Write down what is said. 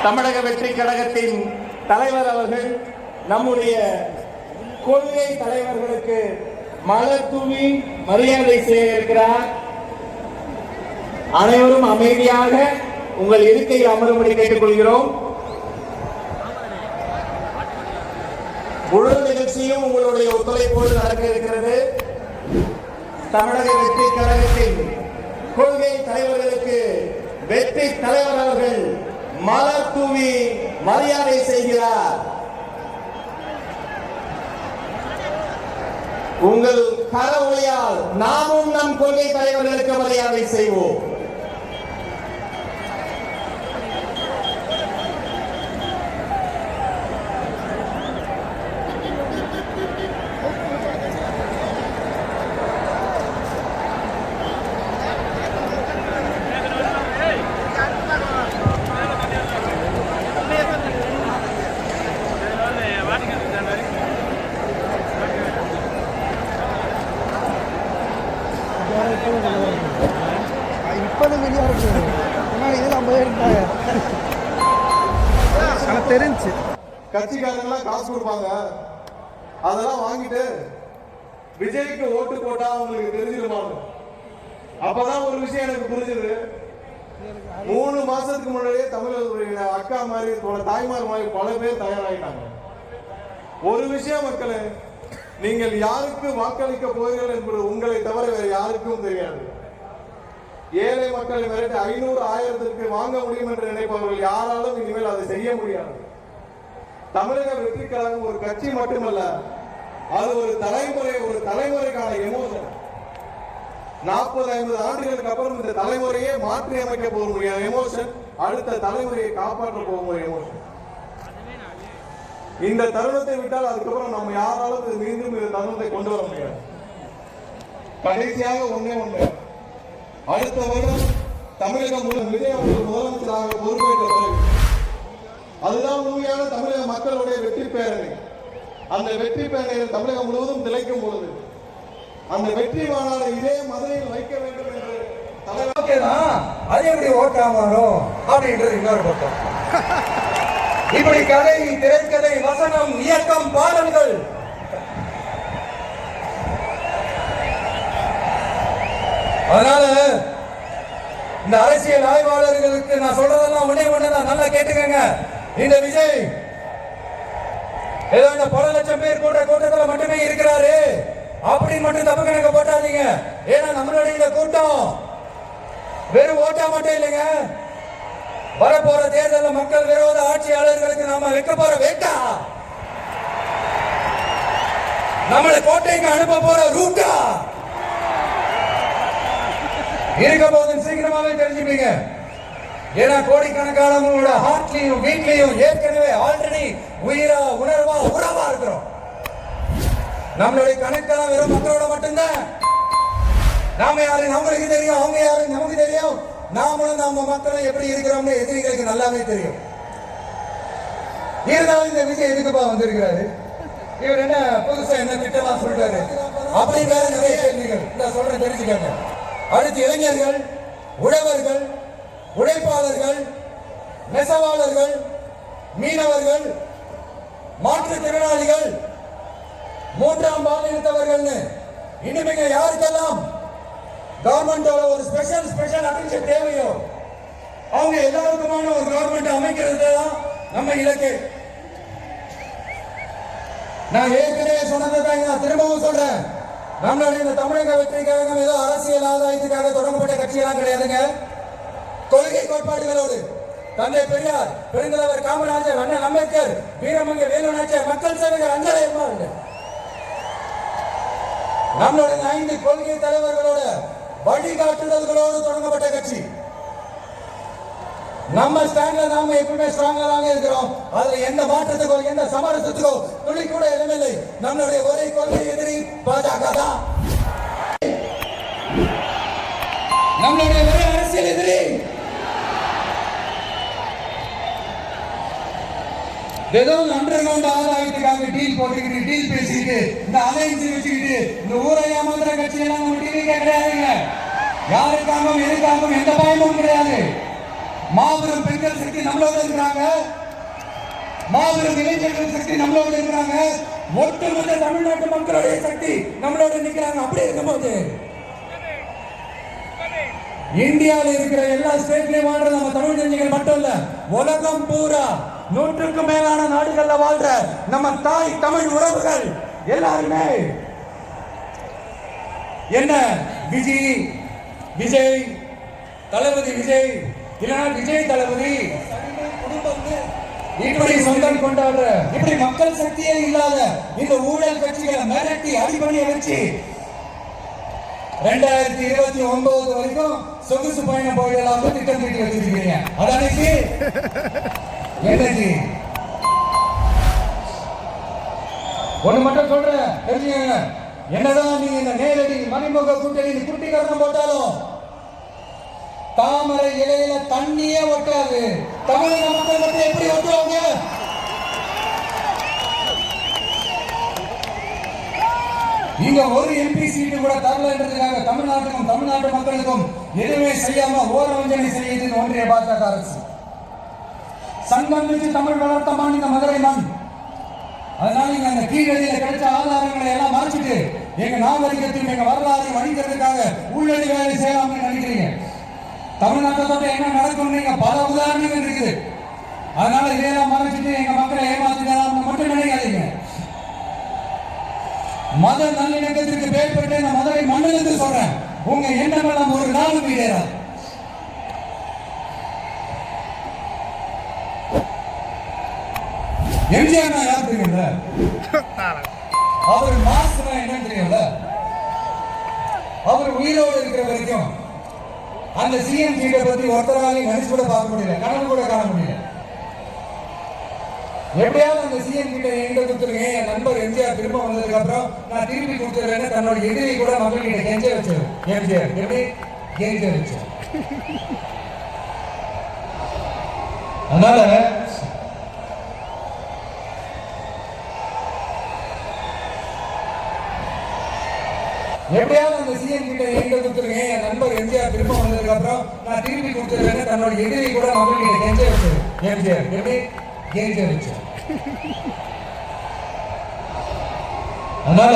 தமிழக வெற்றி கழகத்தின் தலைவர் அவர்கள் நம்முடைய கொள்கை தலைவர்களுக்கு மலர் தூவி மரியாதை செய்ய இருக்கிறார். அனைவரும் அமைதியாக உங்கள் இருக்கையில் அமரும்படி கேட்டுக்கொள்கிறோம். முழு நிகழ்ச்சியும் உங்களுடைய ஒத்துழைப்போடு நடக்க இருக்கிறது. தமிழக வெற்றி கழகத்தின் கொள்கை தலைவர்களுக்கு வெற்றி தலைவர் அவர்கள் மலர் தூவி மரியாதை செய்கிறார். உங்கள் கரவொலியால் நாமும் நம் கொள்கை தலைவர்களுக்கு மரியாதை செய்வோம். தெரிஞ்சு கட்சிக்காரங்களாம் காசு கொடுப்பாங்க, அதெல்லாம் வாங்கிட்டு விஜய்க்கு ஓட்டு போட்டா அவங்களுக்கு தெரிஞ்சிருவாங்க. அப்பதான் ஒரு விஷயம் எனக்கு புரிஞ்சது. 3 மாசத்துக்கு முன்னாடியே தமிழக அக்கா மாதிரி தாய்மார் மாதிரி பல பேர் தயாராகிட்டாங்க. ஒரு விஷயம் மக்களே, நீங்கள் யாருக்கு வாக்களிக்க போகிறீர்கள் என்பது உங்களை தவிர வேறு யாருக்கும் தெரியாது. ஏழை மக்களை மிரட்டி 500 1000க்கு வாங்க முடியும் என்று நினைப்பவர்கள் யாராலும் இனிமேல் அதை செய்ய முடியாது. தமிழக வெற்றி கழகம் ஒரு கட்சி மட்டுமல்ல, அது ஒரு தலைமுறைக்கான எமோஷன். 40-50 ஆண்டுகளுக்கு அப்புறம் இந்த தலைமுறையே மாற்றி அமைக்க போகிற எமோஷன், அடுத்த தலைமுறையை காப்பாற்ற போகிற எமோஷன். இந்த தருணத்தை விட்டால் அதுக்கப்புறம் நம்ம யாராலும் மீண்டும் இந்த தருணத்தை கொண்டு வர முடியாது. கடைசியாக ஒண்ணு, அடுத்த வருடம் தமிழகம் விஜய் அவர்கள் முதலமைச்சராக பொறுப்பேற்ற பிறகு அதுதான் உண்மையான தமிழக மக்களுடைய வெற்றி பேரணி. அந்த வெற்றி பேரணியில் தமிழகம் முழுவதும் திளைக்கும் பொழுது அந்த வெற்றி மாநாடு இதே மதுரையில் வைக்க வேண்டும் என்று தலைவர் அது எப்படி ஓட்டா மாறும் அப்படின்றது இன்னொரு பக்கம். இப்படி கதை, திரைக்கதை, வசனம், இயக்கம், பாடல்கள், அதனால இந்த அரசியல் ஆய்வாளர்களுக்கு நான் சொல்றதெல்லாம் ஒண்ணே நல்லா கேட்டுக்கங்க. இந்த விஜய் ஏதோ இந்த பல லட்சம் பேர் கூட்டத்தில் மட்டுமே இருக்கிறாரு அப்படின்னு மட்டும் தப்பு கணக்கு போட்டாதீங்க. ஏன்னா நம்மளுடைய இந்த கூட்டம் வெறும் ஓட்டா மட்டும் இல்லைங்க. வரப்போற தேர்தலில் மக்கள் விரோத ஆட்சியாளர்களுக்கு நாம வைக்க போற வேட்டா, நம்மளை கோட்டைக்கு அனுப்ப போற ரூட்டா இருக்க போது சீக்கிரமாவே தெரிஞ்சுப்பீங்க. ஏன்னா கோடிக்கணக்கானவங்களோட ஹார்ட்லயும் வீட்லயும் ஏற்கனவே ஆல்ரெடி உயிரா உணர்வா உறவா இருக்கிறோம். நம்மளுடைய கணக்கெல்லாம் வெறும் மக்களோட மட்டும்தான். நாம யாரு நம்மளுக்கு தெரியும், அவங்க யாரு நமக்கு தெரியும். நாமளும் நம்ம மக்களும் எப்படி இருக்கிறோம்னு எதிரிகளுக்கு நல்லாவே தெரியும். இருந்தாலும் இந்த விஜய் எதுக்குப்பா வந்திருக்கிறாரு, இவர் என்ன புதுசா என்ன திட்டலாம் சொல்றாரு அப்படி வேற நிறைய கேள்விகள் நான் சொல்றேன், தெரிஞ்சுக்காங்க. அடுத்து இளைஞர்கள், உழவர்கள், உழைப்பாளர்கள், நெசவாளர்கள், மீனவர்கள், மாற்றுத்திறனாளிகள், 3ஆம் பாலினத்தவர்கள், இனிமேங்க யாருக்கெல்லாம் கவர்மெண்டோட ஒரு ஸ்பெஷல் அட்டென்ஷன் தேவையோ அவங்க எல்லாருக்குமான ஒரு கவர்மெண்ட் அமைக்கிறது தான் நம்ம இலக்கு. நான் ஏற்கனவே சொன்னதை நான் திரும்பவும் சொல்றேன். நம்மளுடைய இந்த தமிழக வெற்றி கழகம் ஏதோ அரசியல் ஆதாயத்துக்காக தொடங்கப்பட்ட கட்சியெல்லாம் கிடையாதுங்க. கொள்கை கோட்பாடுகளோடு தந்தை பெரியார், பெருந்தலைவர் காமராஜர், அண்ணன் அம்பேத்கர், வீரமங்க வேலுநாச்சியார், மக்கள் சேவகர் அஞ்சலை அம்மாள், நம்மளுடைய 5 கொள்கை தலைவர்களோட வழிகாட்டுதல்களோடு தொடங்கப்பட்ட கட்சி. நம்ம ஸ்டாண்ட்ல நாம எப்பவுமே ஸ்ட்ராங்கா தாங்க இருக்கிறோம். அதுல எந்த மாற்றத்துக்கோ எந்த சமரசத்துக்கோ துளி கூட இடமில்லை. நம்மளுடைய ஒரே கொள்கை எதிரி பாஜக தான். நம்மளுடைய ஒரே அரசியல் எதிரி ஏதோ அண்டர் கிரவுண்ட் ஆதாயத்துக்காக டீல் போட்டுக்கிட்டு டீல் பேசிக்கிட்டு இந்த அலைன்ஸ் வச்சுக்கிட்டு இந்த ஊரை ஏமாத்துற கட்சி எல்லாம் நம்ம டிவிக்கே கிடையாதுங்க. யாருக்காகவும் எதுக்காகவும் எந்த பயமும் கிடையாது. மாபெரும் பெண்கள் சக்தி நம்மளோட இருக்கிறாங்க, மாபெரும் இளைஞர்கள் சக்தி நம்மளோட இருக்கிறாங்க, ஒட்டுமொத்த தமிழ்நாட்டு மக்களுடைய சக்தி நம்மளோட நிற்கிறாங்க. அப்படி இருக்கும்போது இந்தியாவில் இருக்கிற எல்லா ஸ்டேட்லயும் வாழ்ற நம்ம தமிழ் தெரிஞ்சுகள் மட்டும் இல்ல, உலகம் பூரா 100க்கும் மேலான நாடுகள்ல வாழ்ற நம்ம தாய் தமிழ் உறவுகள் எல்லாருமே என்ன விஜய் தளபதி விஜய் இல்லைன்னா விஜய் தளபதி இப்படி சொந்தம் கொண்டாடுற இப்படி மக்கள் சக்தியே இல்லாத இந்த ஊழல் கட்சிகளை மிரட்டி அடிப்பணிய வச்சு 2029 வரைக்கும் சொகுசு பயணம் போயிடலாம் திட்டம் தீட்டி வச்சிருக்கீங்க. அதானே என்னது ஒண்ணு மட்டும் சொல்றேன் தெரிஞ்சுக்கங்க. என்னதான் நீங்க இந்த நேரடி மறைமுக கூட்டணி குட்டிகரணம் போட்டாலும் தாமரை இலையில தண்ணியே ஒட்டாது. தமிழக மக்கள் மட்டும் எப்படி ஒட்டுவாங்க? இங்க ஒரு எம்பி சீட்டு கூட தரலன்றதுக்காக தமிழ்நாட்டுக்கும் தமிழ்நாட்டு மக்களுக்கும் எதுவுமே செய்யாம ஓரவஞ்சனை செய்யுது ஒன்றிய பாஜக அரசு. சங்கம் வச்சு தமிழ் வளர்த்த மாநில மதுரை மண். அதனால நீங்க அந்த கீழடியில கிடைச்ச ஆதாரங்களை எல்லாம் மறைச்சிட்டு எங்க நாகரிகத்தையும் எங்க வரலாறு வணிகத்துக்காக உள்ளடி வேலை செய்யலாம்னு நினைக்கிறீங்க. தமிழ்நாட்டை என்ன நடக்கும் நீங்க பல உதாரணங்கள் இருக்குது. அதனால இதெல்லாம் மறைச்சிட்டு எங்க மக்களை ஏமாத்திக்கலாம் மட்டும் நினைக்காதீங்க. மத நல்லிணக்கத்திற்கு பேர் பெற்ற இந்த மதுரை மண்ணிலிருந்து சொல்றேன், உங்க எண்ணமெல்லாம் ஒரு நாளும் வீடேறா. எம்ஜிஆர் யார் தெரியும்ல, அவர் மாசுனா என்னன்னு தெரியும்ல. அவர் உயிரோடு இருக்கிற வரைக்கும் அந்த சிஎம் சீட்டை பத்தி ஒருத்தராலையும் நினைச்சு கூட பார்க்க முடியல, கனவு கூட காண முடியல. எப்படியாவது அந்த சிஎம் கிட்ட எங்க கொடுத்துருங்க, என் நண்பர் எம்ஜிஆர் திரும்ப வந்ததுக்கு அப்புறம் நான் திருப்பி கொடுத்துருவேன்னு தன்னோட எதிரி கூட மக்கள் கிட்ட கெஞ்ச வச்சாரு. எம்ஜிஆர் எப்படி கெஞ்ச வச்சார். அதனால எப்படியாவது அந்த சிஎம் கிட்ட எங்க கொடுத்துருங்க, என் நண்பர் எம்ஜிஆர் திரும்ப வந்ததுக்கு அப்புறம் நான் திருப்பி கொடுத்துருவேன்னு தன்னோட எதிரி கூட மக்கள் கிட்ட கெஞ்ச வச்சாரு. எம்ஜிஆர் எப்படி கெஞ்ச வச்சார். அதனால